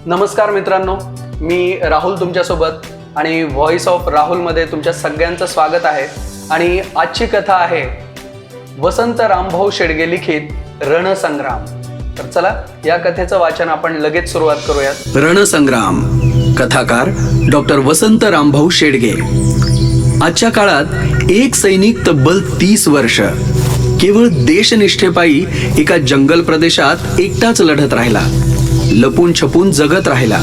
नमस्कार मित्रांनो, मी राहुल तुमच्यासोबत आणि व्हॉइस ऑफ राहुलमध्ये तुमच्या सगळ्यांचं स्वागत आहे. आणि आजची कथा आहे वसंत रामभाऊ शेडगे लिखित रणसंग्राम. तर चला या कथेचं वाचन आपण लगेच सुरुवात करूयात. रणसंग्राम. कथाकार डॉक्टर वसंत रामभाऊ शेडगे. आजच्या काळात एक सैनिक तब्बल 30 वर्ष केवळ देशनिष्ठेपायी एका जंगल प्रदेशात एकटाच लढत राहिला, लपून छपून जगत राहिला.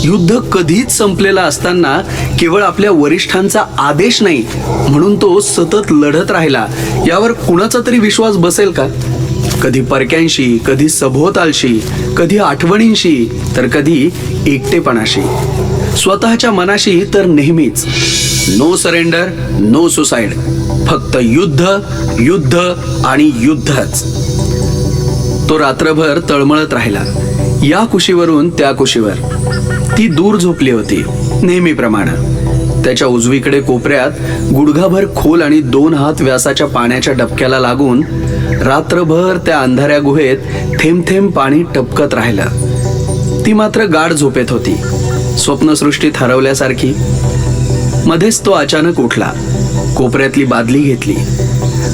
युद्ध कधीच संपलेला असताना केवळ आपल्या वरिष्ठांचा आदेश नाही म्हणून तो सतत लढत राहिला, यावर कुणाचा तरी विश्वास बसेल का? कधी परक्यांशी, कधी सभोवतालशी, कधी आठवणींशी, तर कधी एकटेपणाशी. स्वतःच्या मनाशी तर नेहमीच. No surrender, no suicide. फक्त युद्ध, युद्ध आणि युद्धच. तो रात्रभर तळमळत राहिला, या कुशीवरून त्या कुशीवर. ती दूर झोपली होती नेहमीप्रमाणे. त्याच्या उजवीकडे कोपऱ्यात गुडघाभर खोल आणि 2 हात व्यासाच्या पाण्याच्या डबक्याला लागून रात्रभर त्या अंधाऱ्या गुहेत थेंब थेंब पाणी टपकत राहिलं. ती मात्र गाढ झोपेत होती, स्वप्नसृष्टीत हरवल्यासारखी. मध्येच तो अचानक उठला, कोपऱ्यातली बादली घेतली,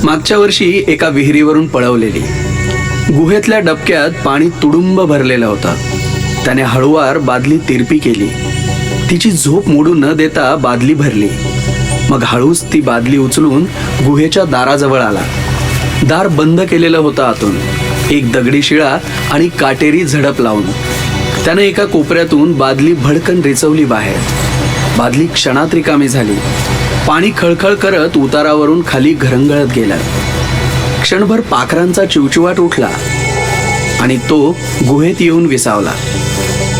मागच्या वर्षी एका विहिरीवरून पळवलेली. गुहेतल्या डबक्यात पाणी तुडुंब भरलेलं होतं. त्याने हळूवार बादली तिरपी केली. तिची झोप मोडू न देता बादली भरली. मग हळूच ती बादली उचलून गुहेच्या दाराजवळ आला. दार बंद केलेलं होतं आतून, एक दगडी शिळा आणि काटेरी झडप लावून. त्याने एका कोपऱ्यातून बादली भडकन रिचवली बाहेर. बादली क्षणात रिकामी झाली. पाणी खळखळ करत उतारावरून खाली घरंगळत गेलं. क्षणभर पाखरांचा चिवचिवाट उठला आणि तो गुहेत येऊन विसावला.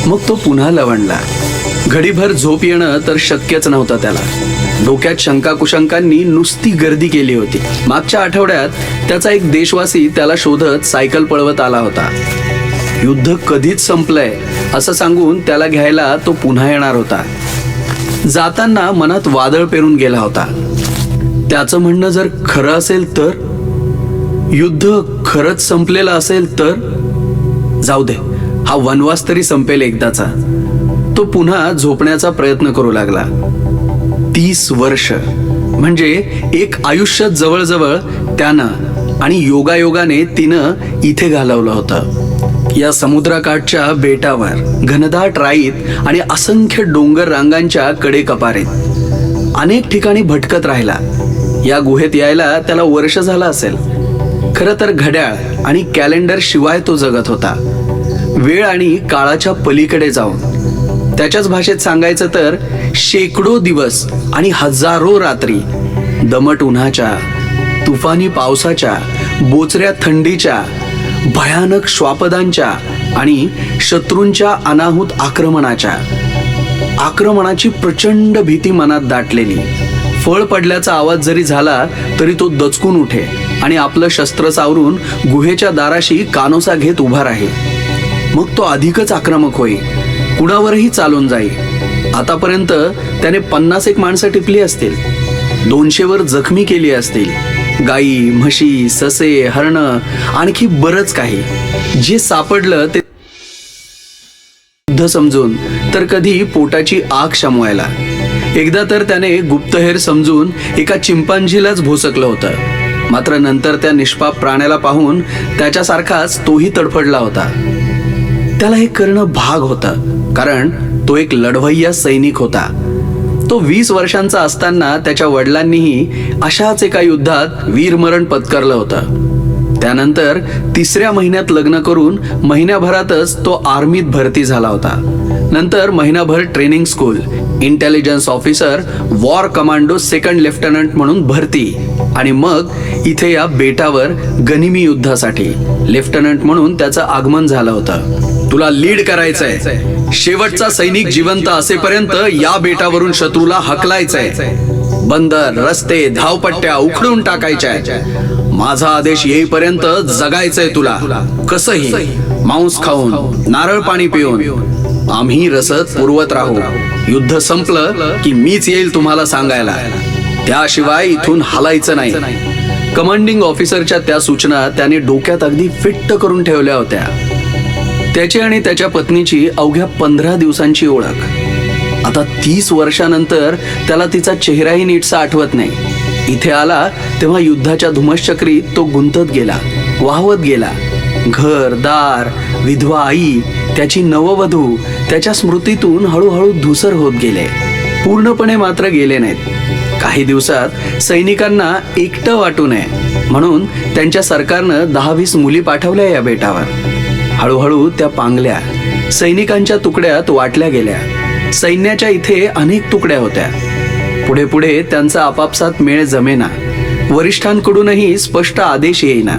मग तो पुन्हा लवंडला. घडीभर झोप येणं तर शक्यच नव्हतं त्याला. डोक्यात शंकाकुशंकांनी नुसती गर्दी केली होती. मागच्या आठवड्यात त्याचा एक देशवासी त्याला शोधत सायकल पळवत आला होता. युद्ध कधीच संपलंय असं सांगून त्याला घ्यायला तो पुन्हा येणार होता. जाताना मनात वादळ पेरून गेला होता. त्याचं म्हणणं जर खरं असेल तर, युद्ध खरंच संपलेलं असेल तर, जाऊ दे, हा वनवास तरी संपेल एकदाचा. तो पुन्हा झोपण्याचा प्रयत्न करू लागला. 30 वर्ष म्हणजे एक आयुष्य जवळजवळ त्यानं आणि योगायोगाने तिनं इथे घालवलं होतं. या समुद्राकाठच्या बेटावर, घनदाट राईत आणि असंख्य डोंगर रांगांच्या कडेकपारीत अनेक ठिकाणी भटकत राहिला. या गुहेत यायला त्याला वर्ष झालं असेल. खरं तर घड्याळ आणि कॅलेंडर शिवाय तो जगत होता, वेळ आणि काळाच्या पलीकडे जाऊन. त्याच्याच भाषेत सांगायचं तर शेकडो दिवस आणि हजारो रात्री दमट उन्हाच्या, तुफानी पावसाच्या, बोचऱ्या थंडीच्या, भयानक श्वापदांच्या आणि शत्रूंच्या अनाहूत आक्रमणाची प्रचंड भीती मनात दाटलेली. फळ पडल्याचा आवाज जरी झाला तरी तो दचकून उठे आणि आपलं शस्त्र सावरून गुहेच्या दाराशी कानोसा घेत उभा राहील. मग तो अधिकच आक्रमक होई, कुणावरही चालून जाई. आतापर्यंत त्याने 50 माणसं टिपली असतील, 200 वर जखमी केली असतील. गाई, म्हशी, ससे, हरणं, आणखी बरंच काही. जे सापडलं ते युद्ध समजून, तर कधी पोटाची आग शमवायला. एकदा तर त्याने गुप्तहेर समजून एका चिंपांझीलाच भोसकलं होतं. मात्र नंतर त्या निष्पाप प्राण्याला पाहून त्याच्यासारखाच तोही तडफडला होता. त्याला हे करणं भाग होतं, कारण तो एक लढवय्या सैनिक होता. तो 20 वर्षांचा असताना त्याच्या वडिलांनीही अशाच एका युद्धात वीरमरण पत्करलं होतं. त्यानंतर 3ऱ्या महिन्यात लग्न करून महिन्याभरातच तो आर्मीत भरती झाला होता. नंतर महिनाभर training school, intelligence officer, war commando 2nd lieutenant म्हणून भरती, आणि मग इथे या बेटावर गनिमी युद्धासाठी लेफ्टनंट म्हणून त्याचं आगमन झालं होतं. तुला लीड करायचंय. शेवटचा सैनिक जिवंत असेपर्यंत या बेटावरून शत्रूला हकलायचंय. बंदर, रस्ते, धावपट्ट्या उखडून टाकायच्या. माझा आदेश येईपर्यंत जगायचंय तुला. कसंही मांस खाऊन, नारळ पाणी पिऊन आम्ही रसद पुरवत राहू. युद्ध संपलं की मीच येईल तुम्हाला सांगायला. त्याशिवाय इथून हलायचं नाही. कमांडिंग ऑफिसरच्या त्या सूचना त्याने डोक्यात अगदी फिट्ट करून ठेवल्या होत्या. त्याची आणि त्याच्या पत्नीची अवघ्या 15 दिवसांची ओळख. आता 30 वर्षानंतर त्याला तिचा चेहराही नीटसा आठवत नाही. इथे आला तेव्हा युद्धाच्या धुमश्चक्रीत तो गुंतत गेला, वाहवत गेला. घर दार, विधवा आई, त्याची नववधू त्याच्या स्मृतीतून हळूहळू धुसर होत गेले. पूर्णपणे मात्र गेले नाहीत. काही दिवसात सैनिकांना एकटं वाटू नये म्हणून त्यांच्या सरकारनं 10-20 मुली पाठवल्या या बेटावर. हळूहळू त्या पांगल्या, सैनिकांच्या तुकड्यात वाटल्या गेल्या. सैन्याच्या इथे अनेक तुकड्या होत्या. पुढे पुढे त्यांचा आपापसात मेळ जमेना. वरिष्ठांकडूनही स्पष्ट आदेश येईना.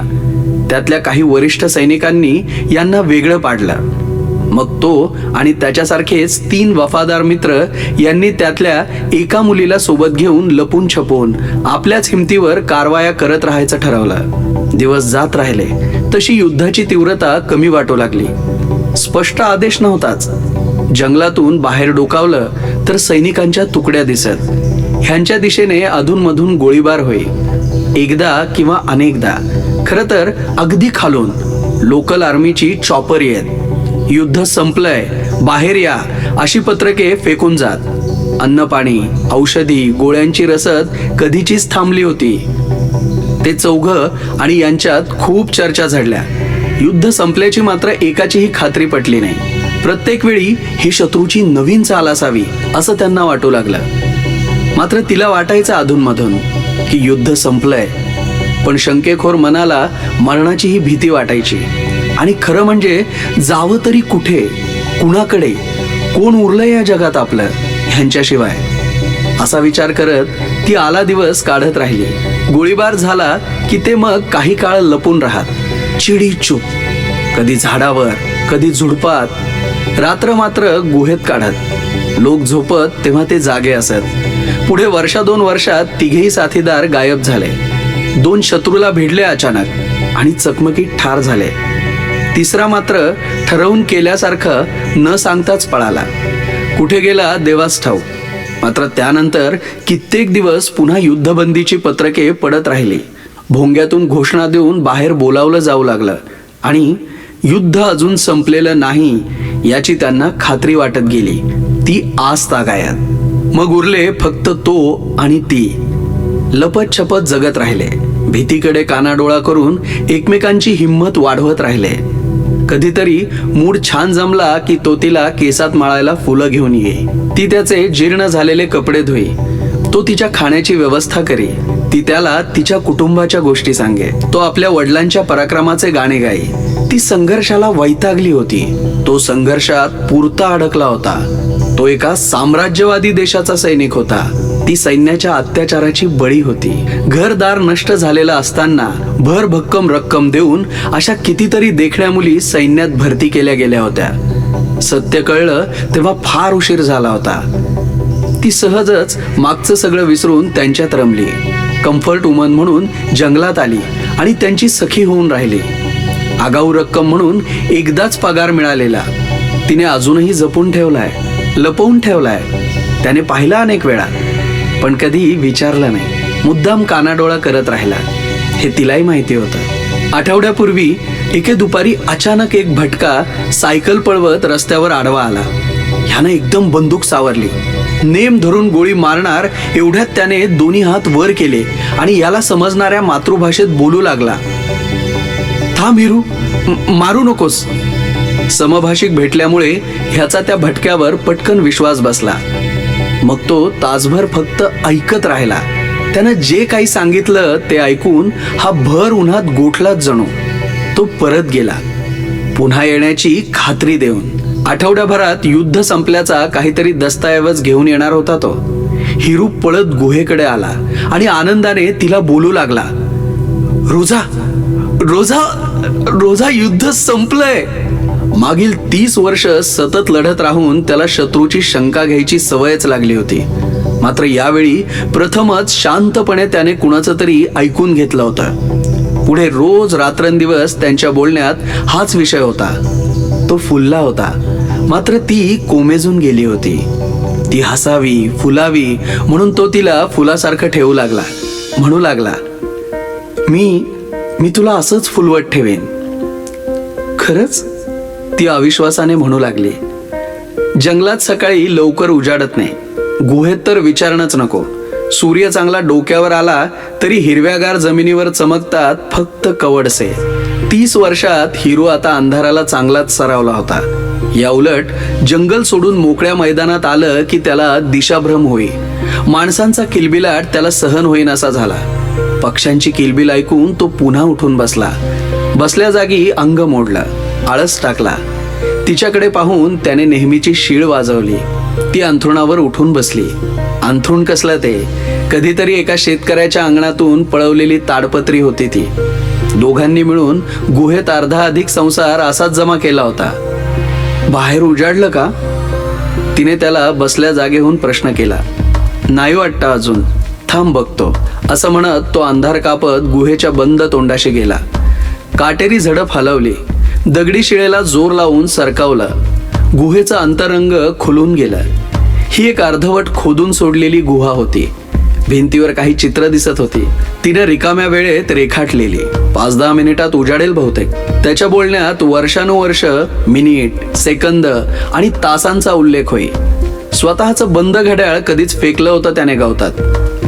त्यातल्या काही वरिष्ठ सैनिकांनी यांना वेगळं पाडलं. मग तो आणि त्याच्यासारखेच 3 वफादार मित्र यांनी त्यातल्या एका मुलीला सोबत घेऊन लपून छपून आपल्याच हिमतीवर कारवाया करत राहायचं ठरवलं. दिवस जात राहिले तशी युद्धाची तीव्रता कमी वाटू लागली. स्पष्ट आदेश नव्हताच. जंगलातून बाहेर डोकावलं तर सैनिकांच्या तुकड्या दिसत. ह्यांच्या दिशेने अधूनमधून गोळीबार होई. एकदा किंवा अनेकदा, खरं तर अगदी खालून लोकल आर्मीची चॉपर येत. युद्ध संपलंय, बाहेर या अशी पत्रके फेकून जात. अन्न पाणी, औषधी, गोळ्यांची रसद कधीचीच थांबली होती. ते चौघं आणि यांच्यात खूप चर्चा झडल्या. युद्ध संपल्याची मात्र एकाचीही खात्री पटली नाही. प्रत्येक वेळी ही शत्रूची नवीन चाल असावी असं त्यांना वाटू लागलं. मात्र तिला वाटायचं अधूनमधून की युद्ध संपलंय, पण शंकेखोर मनाला मरणाचीही भीती वाटायची. आणि खरं म्हणजे जावं तरी कुठे, कुणाकडे, कोण उरलंय या जगात आपलं ह्यांच्याशिवाय, असा विचार करत ती आला दिवस काढत राहिली. गोळीबार झाला की ते मग काही काळ लपून राहत, चिडी चूप, कधी झाडावर, कधी झुडपात, रात्र मात्र गुहेत काढत. लोक झोपत तेव्हा ते जागे असत. पुढे 1-2 वर्षात तिघेही साथीदार गायब झाले. 2 शत्रूला भिडले अचानक आणि चकमकीत ठार झाले. तिसरा मात्र ठरवून केल्यासारखं न सांगताच पळाला. कुठे गेला देवास ठाऊक. मात्र त्यानंतर कित्येक दिवस पुन्हा युद्धबंदीची पत्रके पडत राहिली. भोंग्यातून घोषणा देऊन बाहेर बोलावलं जाऊ लागलं आणि युद्ध अजून संपलेलं नाही याची त्यांना खात्री वाटत गेली. ती आस तागायत. मग उरले फक्त तो आणि ती. लपत छपत जगत राहिले. भीतीकडे कानाडोळा करून एकमेकांची हिंमत वाढवत राहिले. कधीतरी मूड छान जमला की तो तिला केसात माळायला फुलं घेऊन ये. ती त्याचे जीर्ण झालेले कपडे धुई. तो तिच्या खाण्याची व्यवस्था करी. ती त्याला तिच्या कुटुंबाच्या गोष्टी सांगे. तो आपल्या वडिलांच्या पराक्रमाचे गाणे गाई. ती संघर्षाला वैतागली होती. तो संघर्षात पुरता अडकला होता. तो एका साम्राज्यवादी देशाचा सैनिक होता. ती सैन्याच्या अत्याचाराची बळी होती. घरदार नष्ट झालेला असताना भरभक्कम रक्कम देऊन अशा कितीतरी देखण्या मुली सैन्यात भरती केल्या गेल्या होत्या. सत्य कळलं तेव्हा फार उशीर झाला होता. ती सहजच मागचं सगळं विसरून त्यांच्यात रमली. कम्फर्ट वुमन म्हणून जंगलात आली आणि त्यांची सखी होऊन राहिली. आगाऊ रक्कम म्हणून एकदाच पगार मिळालेला तिने अजूनही जपून ठेवलाय, लपवून ठेवलाय. त्याने पाहिला अनेक वेळा, पण कधी विचारलं नाही. मुद्दाम कानाडोळा करत राहिला. हे तिलाही माहिती होतं. आठवड्यापूर्वी एके दुपारी अचानक एक भटका सायकल पळवत रस्त्यावर आडवा आला. ह्यानं एकदम बंदूक सावरली. नेम धरून गोळी मारणार एवढ्यात त्याने दोन्ही हात वर केले आणि याला समजणाऱ्या मातृभाषेत बोलू लागला. थांब हिरू, मारू नकोस. समभाषिक भेटल्यामुळे ह्याचा त्या भटक्यावर पटकन विश्वास बसला. मग तो तासभर फक्त ऐकत राहिला. त्यानं जे काही सांगितलं ते ऐकून हा भर उन्हात गोठलाच जणू. तो परत गेला, पुन्हा येण्याची खात्री देऊन. आठवड्याभरात युद्ध संपल्याचा काहीतरी दस्तऐवज घेऊन येणार होता तो. हिरू पळत गुहेकडे आला आणि आनंदाने तिला बोलू लागला. रोजा, रोजा, रोजा, युद्ध संपलंय. मागील 30 वर्ष सतत लढत राहून त्याला शत्रूची शंका घ्यायची सवयच लागली होती. मात्र यावेळी प्रथमच शांतपणे त्याने कुणाचं तरी ऐकून घेतलं होतं. पुढे रोज रात्रंदिवस त्यांच्या बोलण्यात हाच विषय होता. तो फुलला होता, मात्र ती कोमेजून गेली होती. ती हसावी, फुलावी म्हणून तो तिला फुलासारखं ठेवू लागला. म्हणू लागला, मी तुला असंच फुलवत ठेवेन. खरंच? ती अविश्वासाने म्हणू लागली, जंगलात सकाळी लवकर उजाडत नाही, गुहेत तर विचारणंच नको. सूर्य चांगला डोक्यावर आला तरी हिरव्यागार जमिनीवर चमकतात फक्त कवडसे. 30 वर्षात हिरू आता अंधाराला चांगलाच सरावला होता. या उलट जंगल सोडून मोकळ्या मैदानात आलं की त्याला दिशाभ्रम होई. माणसांचा किलबिलाट त्याला सहन होईनासा झाला. पक्ष्यांची किलबिल ऐकून तो पुन्हा उठून बसला. बसल्या जागी अंग मोडलं, आळस टाकला. तिच्याकडे पाहून त्याने नेहमीची शीळ वाजवली. ती अंथरुणावर उठून बसली. अंथरुण कसलं ते, कधीतरी एका शेतकऱ्याच्या अंगणातून पळवलेली ताडपत्री होती ती. दोघांनी मिळून गुहेत अर्धा अधिक संसार असाच जमा केला होता. बाहेर उजाडलं का? तिने त्याला बसल्या जागेहून प्रश्न केला. नाही वाटतं अजून, थांब बघतो, असं म्हणत तो अंधार कापत गुहेच्या बंद तोंडाशी गेला. काटेरी झडप हलवली. दगडी शिळेला जोर लावून सरकावलं. गुहेचं अंतरंग खुलून गेलं. ही एक अर्धवट खोदून सोडलेली गुहा होती. भिंतीवर काही चित्र दिसत होती. तिने रिकाम्या वेळेत रेखाटलेली. 5-10 मिनिटात उजाडेल बहुतेक. त्याच्या बोलण्यात वर्षानुवर्ष, मिनिट, सेकंद आणि तासांचा उल्लेख होई. स्वतःचं बंद घड्याळ कधीच फेकलं होतं त्याने गवतात.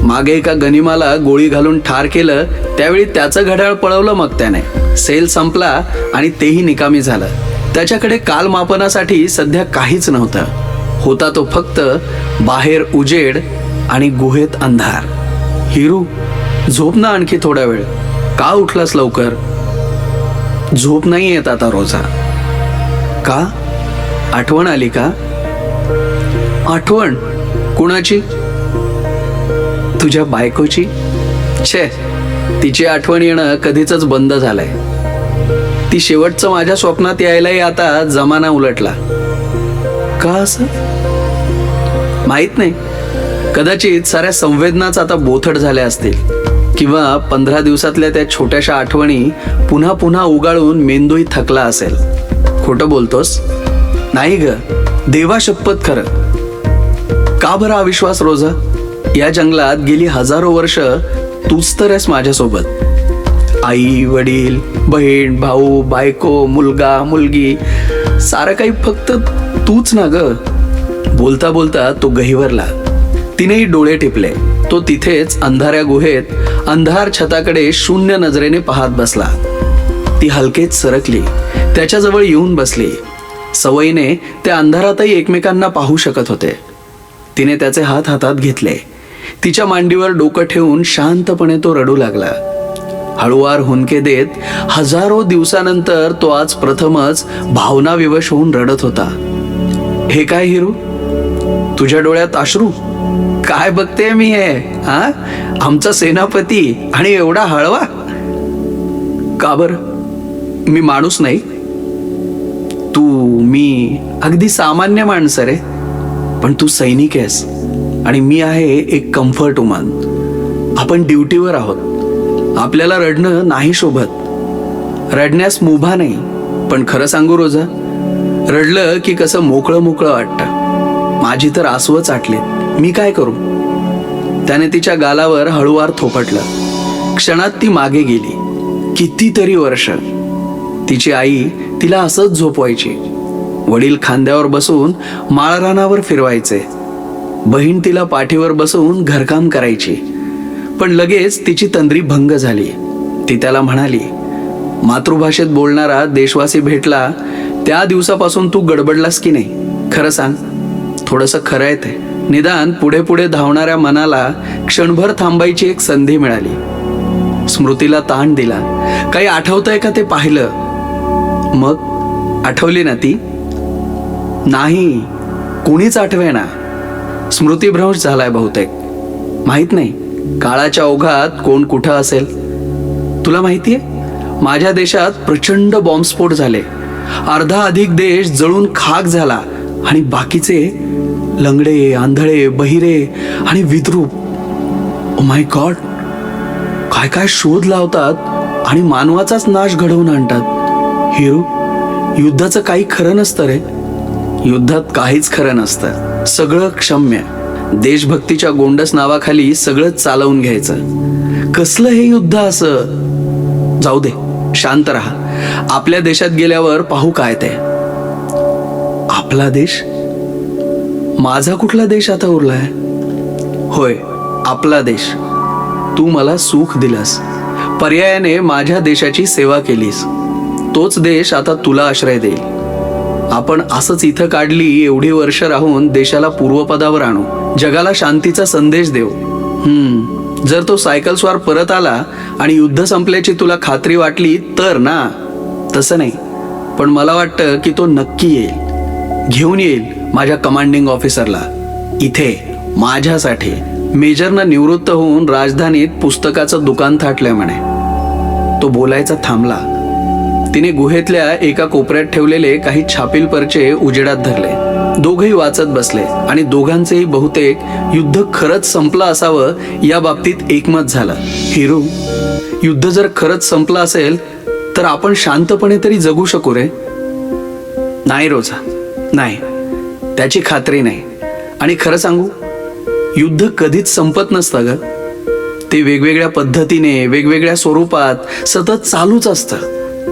मागे एका गनिमाला गोळी घालून ठार केलं त्यावेळी त्याचं घड्याळ पळवलं. मग त्याने सेल संपला आणि तेही निकामी झालं. त्याच्याकडे कालमापनासाठी सध्या काहीच नव्हतं. होता तो फक्त बाहेर उजेड आणि गुहेत अंधार. हिरू, झोप ना आणखी थोडा वेळ. का उठलास लवकर? झोप नाही येत आता रोजा. का? आठवण आली का? आठवण कुणाची? तुझ्या बायकोची. छे, तिची आठवण येणं कधीच बंद झालंय. ती शेवटचं माझ्या स्वप्नात यायलाही आता जमाना उलटला. का असं? माहित नाही. कदाचित साऱ्या संवेदनाच आता बोथट झाल्या असतील, किंवा 15 दिवसातल्या त्या छोट्याशा आठवणी पुन्हा पुन्हा उगाळून मेंदूही थकला असेल. खोटं बोलतोस? नाही ग, देवा शपथ खरं. का बरं अविश्वास रोजा? या जंगलात गेली हजारो वर्ष तूच तर आहेस माझ्यासोबत. आई, वडील, बहीण, भाऊ, बायको, मुलगा, मुलगी, सारं काही फक्त तूच ना ग. बोलता बोलता तो गहिवरला. तिनेही डोळे टिपले. तो तिथेच अंधाऱ्या गुहेत अंधार छताकडे शून्य नजरेने पाहत बसला. ती हलकेच सरकली, त्याच्याजवळ येऊन बसली. सवयीने त्या अंधारातही एकमेकांना पाहू शकत होते. तिने त्याचे हात हातात घेतले. तिच्या मांडीवर डोकं ठेवून शांतपणे तो रडू लागला. हळुवार हुंदके देत हजारो दिवसानंतर तो आज प्रथमच भावनाविवश होऊन रडत होता. हे काय हिरू, तुझ्या डोळ्यात अश्रू? काय बघते मी हे? हा, आमचा सेनापती आणि एवढा हळवा? का बर? मी माणूस नाही? तू, मी अगदी सामान्य माणसं रे. पण तू सैनिक आहेस आणि मी आहे एक कम्फर्ट वुमन. आपण ड्युटीवर आहोत. आपल्याला रडणं नाही शोभत. रडण्यास मुभा नाही. पण खरं सांगू रोजा, रडलं की कसं मोकळं मोकळं वाटतं. माझी तर आसवच आटलीत. मी काय करू? त्याने तिच्या गालावर हळुवार थोपटलं. क्षणात ती मागे गेली. कितीतरी वर्ष तिची आई तिला असंच झोपवायची. वडील खांद्यावर बसून माळरानावर फिरवायचे. बहीण तिला पाठीवर बसवून घरकाम करायची. पण लगेच तिची तंद्री भंग झाली. ती त्याला म्हणाली, मातृभाषेत बोलणारा देशवासी भेटला त्या दिवसापासून तू गडबडलास की नाही? खरं सांग. थोडंसं खरं आहे ते. निदान पुढे पुढे धावणाऱ्या मनाला क्षणभर थांबायची एक संधी मिळाली. स्मृतीला ताण दिला. काही आठवतंय का ते पाहिलं. मग आठवली ना ती? नाही, कुणीच आठवेना. स्मृतिभ्रंश झालाय बहुतेक. माहित नाही काळाच्या ओघात कोण कुठं असेल. तुला माहितीये, माझ्या देशात प्रचंड बॉम्बस्फोट झाले. अर्धा अधिक देश जळून खाक झाला आणि बाकीचे लंगडे, आंधळे, बहिरे आणि विद्रूप. ओ माय गॉड, काय काय शोध लावतात आणि मानवाचाच नाश घडवून आणतात. हिरू, युद्धाचं काही खरं नसतं रे. युद्धात काहीच खरं नसतं. सगळं क्षम्य. देशभक्तीच्या गोंडस नावाखाली सगळं चालवून घ्यायचं. कसलं हे युद्ध असं? जाऊ दे, शांत राहा. आपल्या देशात गेल्यावर पाहू काय ते. आपला देश? माझा कुठला देश आता उरलाय? होय, आपला देश. तू मला सुख दिलंस, पर्यायाने माझ्या देशाची सेवा केलीस. तोच देश आता तुला आश्रय देईल. आपण असंच इथं काढली एवढी वर्ष राहून देशाला पूर्वपदावर आणू, जगाला शांतीचा संदेश देऊ. जर तो सायकल स्वार परत आला आणि युद्ध संपल्याची तुला खात्री वाटली तर ना. तसं नाही, पण मला वाटतं की तो नक्की येईल. घेऊन येईल माझ्या कमांडिंग ऑफिसरला इथे माझ्यासाठी. मेजरनं निवृत्त होऊन राजधानीत पुस्तकाचं दुकान थाटलंय म्हणे. तो बोलायचा थांबला. तिने गुहेतल्या एका कोपऱ्यात ठेवलेले काही छापील पर्चे उजेडात धरले. दोघही वाचत बसले आणि दोघांचेही बहुतेक युद्ध खरंच संपलं असावं या बाबतीत एकमत झालं. हिरू, युद्ध जर खरंच संपलं असेल तर आपण शांतपणे तरी जगू शकू रे. नाही रोजा, नाही, त्याची खात्री नाही. आणि खरं सांगू, युद्ध कधीच संपत नसतं ग. ते वेगवेगळ्या पद्धतीने, वेगवेगळ्या स्वरूपात सतत चालूच असतं.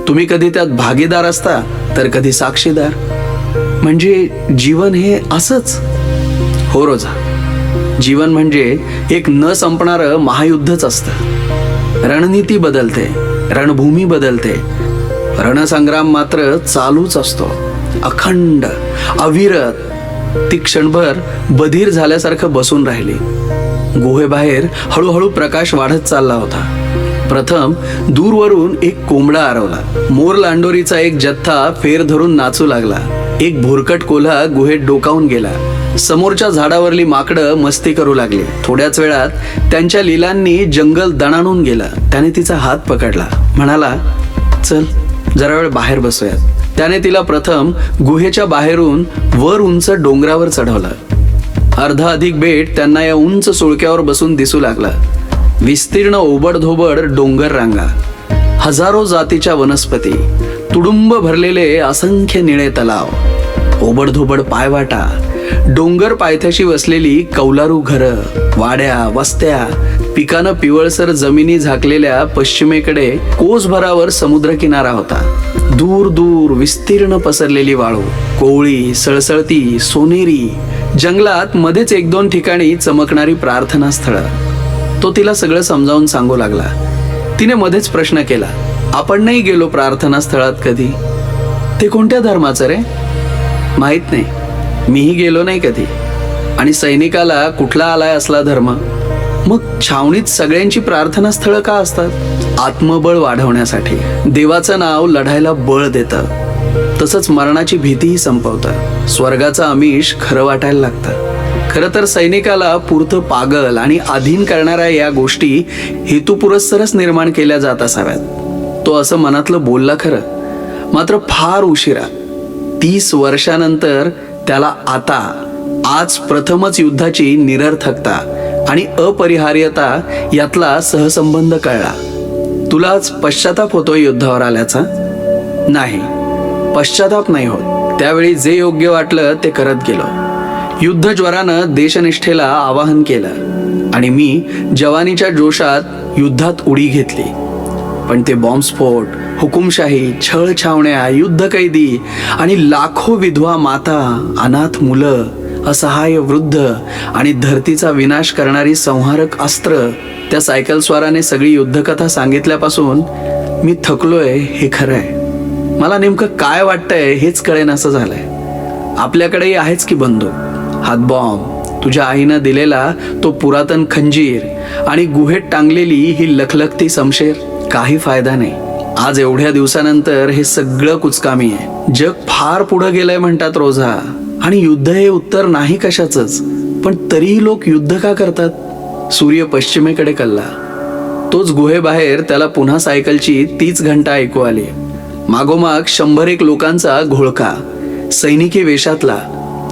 तुम्ही कधी त्यात भागीदार असता तर कधी साक्षीदार. म्हणजे जीवन हे असंच. हो रोजा, जीवन म्हणजे एक न संपणारं महायुद्धच असतं. रणनीती बदलते, रणभूमी बदलते, रणसंग्राम मात्र चालूच असतो, अखंड, अविरत. ती क्षणभर बधीर झाल्यासारखं बसून राहिली. गुहेबाहेर हळूहळू प्रकाश वाढत चालला होता. प्रथम दूरवरून एक कोंबडा आरवला. मोर लांडोरीचा एक जथ्था फेर धरून नाचू लागला. एक भुरकट कोल्हा गुहेत डोकावून गेला. समोरच्या झाडावरली माकडं मस्ती करू लागली. थोड्याच वेळात त्यांच्या लिलांनी जंगल दणाणून गेलं. त्याने तिचा हात पकडला, म्हणाला, चल जरा वेळ बाहेर बसूयात. त्याने तिला प्रथम गुहेच्या बाहेरून वर उंच डोंगरावर चढवलं. अर्धा अधिक बेट त्यांना या उंच सुळक्यावर बसून दिसू लागला. विस्तीर्ण ओबडधोबड डोंगर रांगा, हजारो जातीच्या वनस्पती, तुडुंब भरलेले असंख्य निळे तलाव, ओबडधोबड पायवाटा, डोंगर पायथ्याशी वसलेली कौलारू घरं, वाड्या, वस्त्या, पिकानं पिवळसर जमिनी झाकलेल्या पश्चिमेकडे कोसभरावर समुद्र किनारा होता. दूर दूर विस्तीर्ण पसरलेली वाळू, कोवळी, सळसळती, सोनेरी. जंगलात मध्येच एक दोन ठिकाणी चमकणारी प्रार्थना स्थळं. तो तिला सगळं समजावून सांगू लागला. तिने मध्येच प्रश्न केला, आपण नाही गेलो प्रार्थना स्थळात कधी? ते कोणत्या धर्माचं रे? माहित नाही, मीही गेलो नाही कधी. आणि सैनिकाला कुठला आलाय असला धर्म? मग छावणीत सगळ्यांची प्रार्थना स्थळं का असतात? आत्मबळ वाढवण्यासाठी. देवाचं नाव लढायला बळ देतं, तसंच मरणाची भीतीही संपवतं. स्वर्गाचं आमिष खरं वाटायला लागतं. खरं तर सैनिकाला पुरतं पागल आणि अधीन करणाऱ्या या गोष्टी हेतुपुरस्सरच निर्माण केल्या जात असाव्यात. तो असं मनातलं बोलला खरं, मात्र फार उशिरा. 30 वर्षानंतर त्याला आता, आज प्रथमच युद्धाची निरर्थकता आणि अपरिहार्यता यातला सहसंबंध कळला. तुला आज पश्चाताप होतोय युद्धावर आल्याचा? नाही, पश्चाताप नाही होत. त्यावेळी जे योग्य वाटलं ते करत गेलो. युद्ध ज्वरानं देशनिष्ठेला आवाहन केलं आणि मी जवानीच्या जोशात युद्धात उडी घेतली. पण ते बॉम्बस्फोट, हुकुमशाही, छळ छावण्या, युद्धकैदी आणि लाखो विधवा माता, अनाथ मुलं, असहाय्य वृद्ध आणि धरतीचा विनाश करणारी संहारक अस्त्र. त्या सायकल स्वाराने सगळी युद्धकथा सांगितल्यापासून मी थकलोय हे खरं आहे. मला नेमकं काय वाटतंय हेच कळेन असं झालंय. आपल्याकडेही आहेच की बंदूक, हातबॉम्ब, तुझ्या आईनं दिलेला तो पुरातन खंजीर आणि गुहेत टांगलेली ही लखलखती समशेर. काही फायदा नाही. आज एवढ्या दिवसानंतर हे सगळं कुचकामी आहे. जग फार पुढं गेलंय म्हणतात रोजा, आणि युद्ध हे उत्तर नाही कशाचंच. पण तरीही लोक युद्ध का करतात? सूर्य पश्चिमेकडे कलला. तोच गुहेबाहेर त्याला पुन्हा सायकलची तीच घंटा ऐकू आली. मागोमाग 101 लोकांचा घोळका, सैनिकी वेशातला.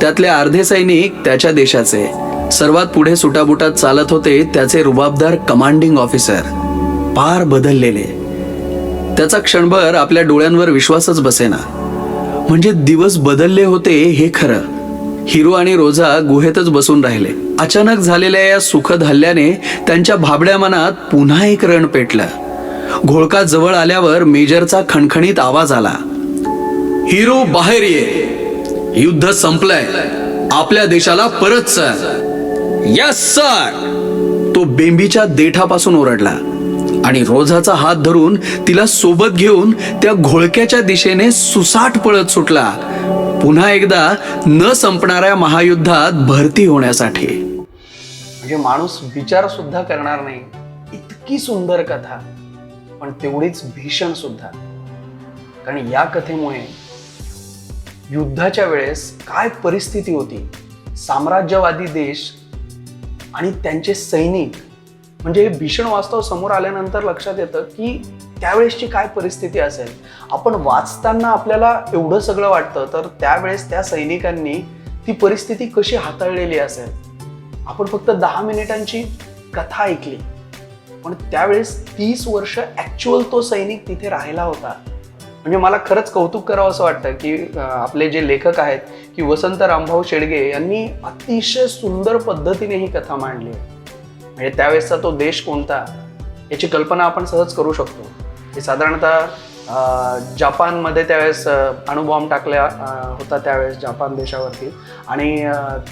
त्यातले अर्धे सैनिक त्याच्या देशाचे. सर्वात पुढे सुटाबुटात चालत होते त्याचे रुबाबदार कमांडिंग ऑफिसर, पार बदललेले. त्याचा क्षणभर आपल्या डोळ्यांवर विश्वासच बसेना. म्हणजे दिवस बदलले होते हे खरं. हिरू आणि रोजा गुहेतच बसून राहिले. अचानक झालेल्या या सुखद हल्ल्याने त्यांच्या भाबड्या मनात पुन्हा एक रण पेटलं. घोळका जवळ आल्यावर मेजरचा खणखणीत आवाज आला, हिरू बाहेर ये. युद्ध संपलंय, आपल्या देशाला परत चल. Yes sir. तो बेंबीच्या देठापासून ओरडला आणि रोझाचा हात धरून तिला सोबत घेऊन त्या घोळक्याच्या दिशेने सुसाट पळत सुटला, पुन्हा एकदा न संपणाऱ्या महायुद्धात भरती होण्यासाठी. म्हणजे माणूस विचार सुद्धा करणार नाही इतकी सुंदर कथा, पण तेवढीच भीषण सुद्धा. कारण या कथेमुळे युद्धाच्या वेळेस काय परिस्थिती होती, साम्राज्यवादी देश आणि त्यांचे सैनिक, म्हणजे हे भीषण वास्तव समोर आल्यानंतर लक्षात येतं की त्यावेळेसची काय परिस्थिती असेल. आपण वाचताना आपल्याला एवढं सगळं वाटतं, तर त्यावेळेस त्या सैनिकांनी ती परिस्थिती कशी हाताळलेली असेल. आपण फक्त 10 मिनिटांची कथा ऐकली, पण त्यावेळेस 30 वर्ष ॲक्च्युअल तो सैनिक तिथे राहिला होता. म्हणजे मला खरंच कौतुक करावं असं वाटतं की आपले जे लेखक आहेत की वसंत रामभाऊ शेडगे यांनी अतिशय सुंदर पद्धतीने ही कथा मांडली आहे. म्हणजे त्यावेळेसचा तो देश कोणता याची कल्पना आपण सहज करू शकतो. हे साधारणतः जपानमध्ये त्यावेळेस अणुबॉम्ब टाकल्या होता त्यावेळेस जपान देशावरती, आणि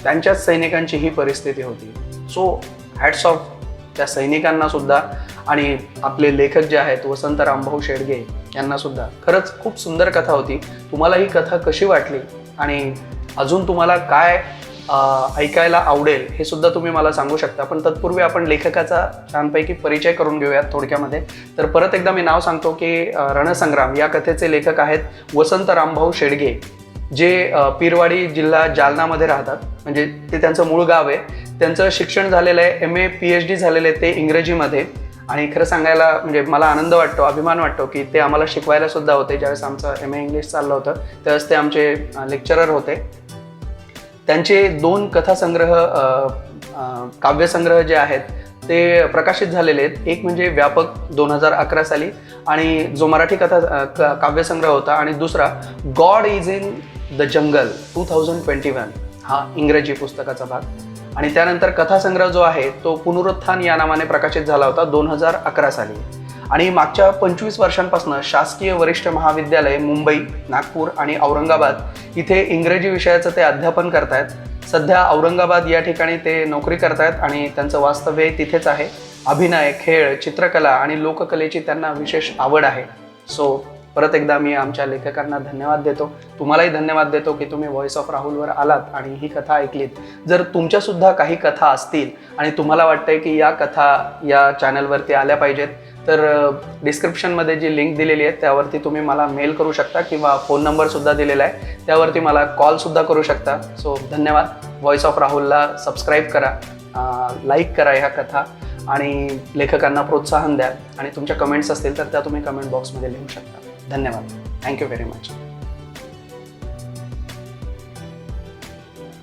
त्यांच्याच सैनिकांची ही परिस्थिती होती. सो हॅट्स ऑफ त्या सैनिकांना सुद्धा, आणि आपले लेखक जे आहेत वसंत रामभाऊ शेडगे यांना सुद्धा. खरंच खूप सुंदर कथा होती. तुम्हाला ही कथा कशी वाटली आणि अजून तुम्हाला काय ऐकायला आवडेल हे सुद्धा तुम्ही मला सांगू शकता. पण तत्पूर्वी आपण लेखकाचा छानपैकी परिचय करून घेऊयात थोडक्यामध्ये. तर परत एकदा मी नाव सांगतो की रणसंग्राम या कथेचे लेखक आहेत वसंत रामभाऊ शेडगे, जे पीरवाडी जिल्हा जालनामध्ये राहतात. म्हणजे ते त्यांचं मूळ गाव आहे. त्यांचं शिक्षण झालेलं आहे, MA PhD झालेलं आहे ते इंग्रजीमध्ये. आणि खरं सांगायला म्हणजे मला आनंद वाटतो, अभिमान वाटतो की ते आम्हाला शिकवायला सुद्धा होते. ज्यावेळेस आमचं MA इंग्लिश चाललं होतं त्यावेळेस ते आमचे लेक्चरर होते. त्यांचे 2 कथासंग्रह, काव्यसंग्रह जे आहेत ते प्रकाशित झालेले आहेत. एक म्हणजे व्यापक 2011 साली, आणि जो मराठी काव्यसंग्रह होता, आणि दुसरा God is in the jungle 2021 हा इंग्रजी पुस्तकाचा भाग. आणि त्यानंतर कथासंग्रह जो आहे तो पुनरुत्थान या नावाने प्रकाशित झाला होता 2011 साली. आणि मागच्या 25 वर्षांपासून शासकीय वरिष्ठ महाविद्यालय मुंबई, नागपूर आणि औरंगाबाद इथे इंग्रजी विषयाचं ते अध्यापन करतायत. सध्या औरंगाबाद या ठिकाणी ते नोकरी करतायत आणि त्यांचं वास्तव्य तिथेच आहे. अभिनय, खेळ, चित्रकला आणि लोककलेची त्यांना विशेष आवड आहे. सो परत एकदा मी आमच्या लेखकांना धन्यवाद देतो. तुम्हालाही धन्यवाद देतो की तुम्ही व्हॉइस ऑफ राहुलवर आलात आणि ही कथा ऐकलीत. जर तुमच्यासुद्धा काही कथा असतील आणि तुम्हाला वाटतंय की या कथा या चॅनलवरती आल्या पाहिजेत, तर डिस्क्रिप्शनमध्ये जी लिंक दिलेली आहे त्यावरती तुम्ही मला मेल करू शकता, किंवा फोन नंबरसुद्धा दिलेला आहे त्यावरती मला कॉलसुद्धा करू शकता. सो धन्यवाद. व्हॉइस ऑफ राहुलला सबस्क्राईब करा, लाईक करा ह्या कथा, आणि लेखकांना प्रोत्साहन द्या. आणि तुमच्या कमेंट्स असतील तर त्या तुम्ही कमेंट बॉक्समध्ये लिहू शकता. धन्यवाद. Thank you very much.